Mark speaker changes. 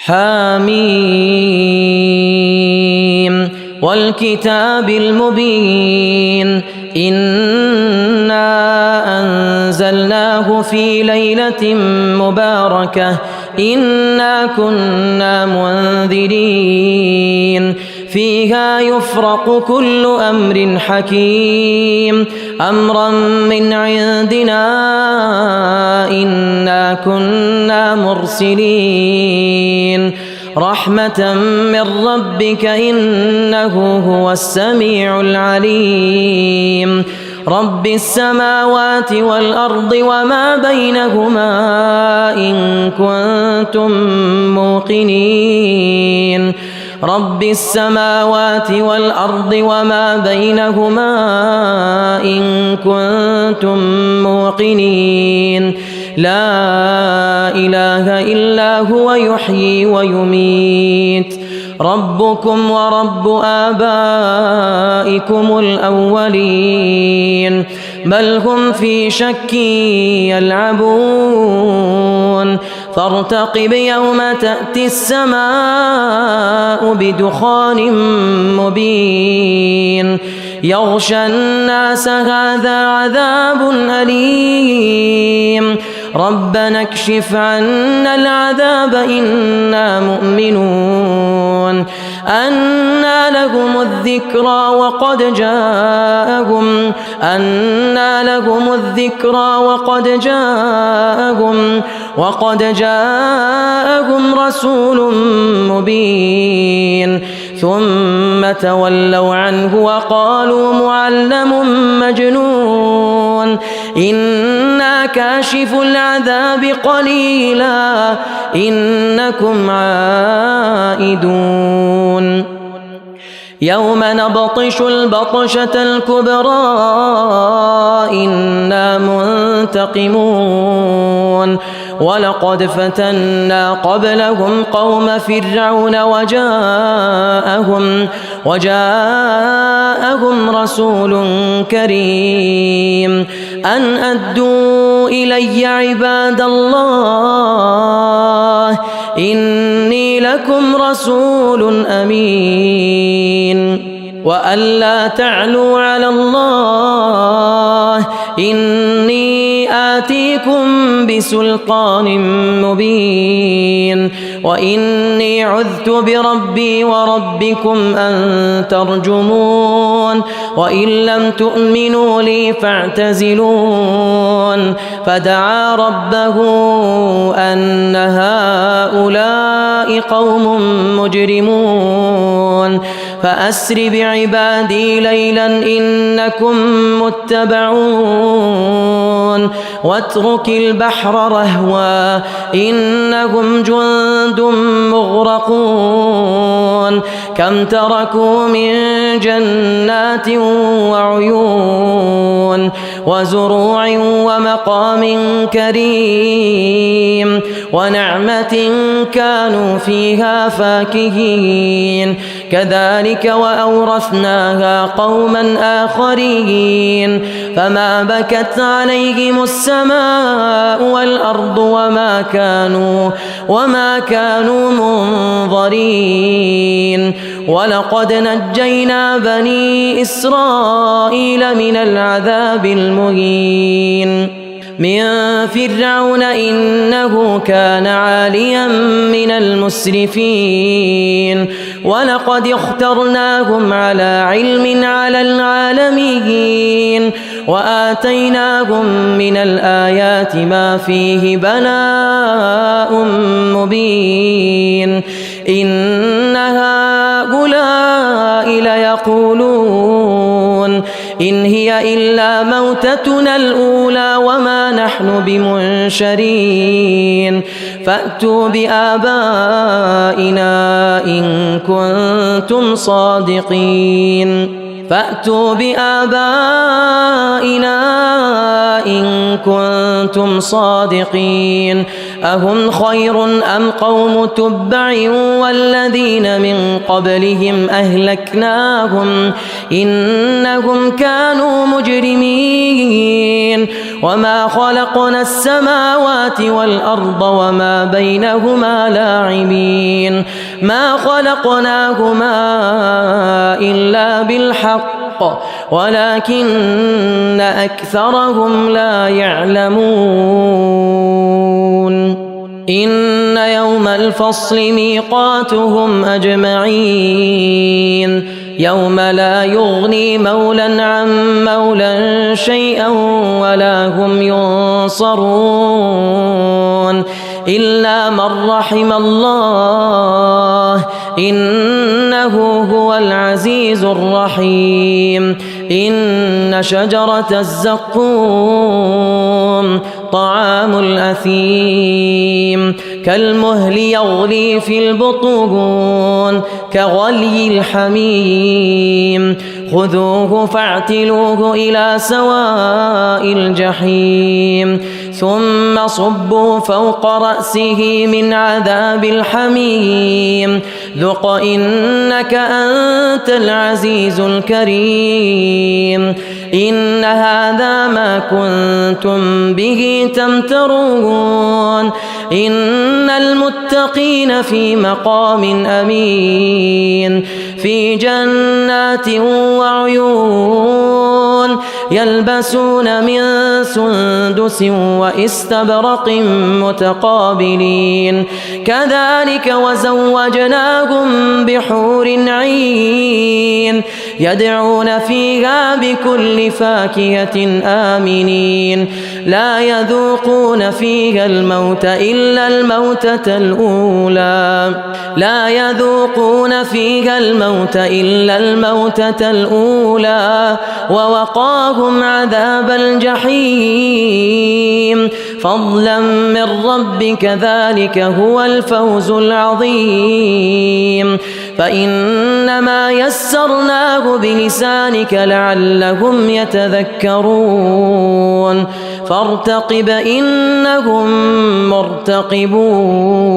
Speaker 1: حميم والكتاب المبين إنا أنزلناه في ليلة مباركة إنا كنا منذرين فيها يفرق كل أمر حكيم أمرا من عندنا إنا كنا مرسلين رحمة من ربك إنه هو السميع العليم رب السماوات والأرض وما بينهما إن كنتم موقنين رب السماوات والأرض وما بينهما إن كنتم موقنين لا إله إلا هو يحيي ويميت ربكم ورب آبائكم الأولين بل هم في شك يلعبون فارتقب يوم تأتي السماء بدخان مبين يغشى الناس هذا عذاب أليم ربنا اكشف عنا العذاب إنا مؤمنون أنى لهم الذكرى وقد جاءهم رسول مبين ثم تولوا عنه وقالوا معلم مجنون إنا كاشف العذاب قليلا إنكم عائدون يوم نبطش البطشة الكبرى إنا منتقمون ولقد فتنا قبلهم قوم فرعون وجاءهم رسول كريم أن أدوا إلي عباد الله إني لكم رسول أمين وأن لا تعلوا على الله إني آتيكم بسلطان مبين وإني عذت بربي وربكم أن ترجمون وإن لم تؤمنوا لي فاعتزلون فدعا ربه أن هؤلاء قوم مجرمون فأسر بعبادي ليلا إنكم متبعون واترك البحر رهوا إنهم جند مغرقون كم تركوا من جنات وعيون وزروع ومقام كريم ونعمة كانوا فيها فاكهين كذلك وأورثناها قوما آخرين فما بكت عليهم السماء والأرض وما كانوا منظرين ولقد نجينا بني إسرائيل من العذاب المهين من فرعون إنه كان عاليا من المسرفين ولقد اخترناهم على علم على العالمين وآتيناهم من الآيات ما فيه بلاء مبين إن هؤلاء ليقولون إن هي إلا موتتنا الأولى وما نحن بمنشرين فأتوا بآبائنا إن كنتم صادقين أهم خير أم قوم تبع والذين من قبلهم أهلكناهم إنهم كانوا مجرمين وما خلقنا السماوات والأرض وما بينهما لاعبين ما خلقناهما إلا بالحق ولكن أكثرهم لا يعلمون إن يوم الفصل ميقاتهم أجمعين يوم لا يغني مولى عن مولى شيئا ولا هم ينصرون إلا من رحم الله إنه هو العزيز الرحيم إن شجرة الزقوم طعام الأثيم كالمهل يغلي في البطون كغلي الحميم خذوه فاعتلوه إلى سواء الجحيم ثم صبوا فوق رأسه من عذاب الحميم ذق إنك أنت العزيز الكريم إن هذا ما كنتم به تمترون إن المتقين في مقام أمين في جنات وعيون يلبسون من سندس واستبرق متقابلين كذلك وزوجناهم بحور عين يدعون فيها بكل فاكهة آمنين لا يذوقون فيها الموت إلا الموتة الأولى لا يذوقون فيها الموت إلا الموتة الأولى ووقاهم عذاب الجحيم فضلا من ربك ذلك هو الفوز العظيم فإنما يسرناه بلسانك لعلهم يتذكرون فارتقب إنهم مرتقبون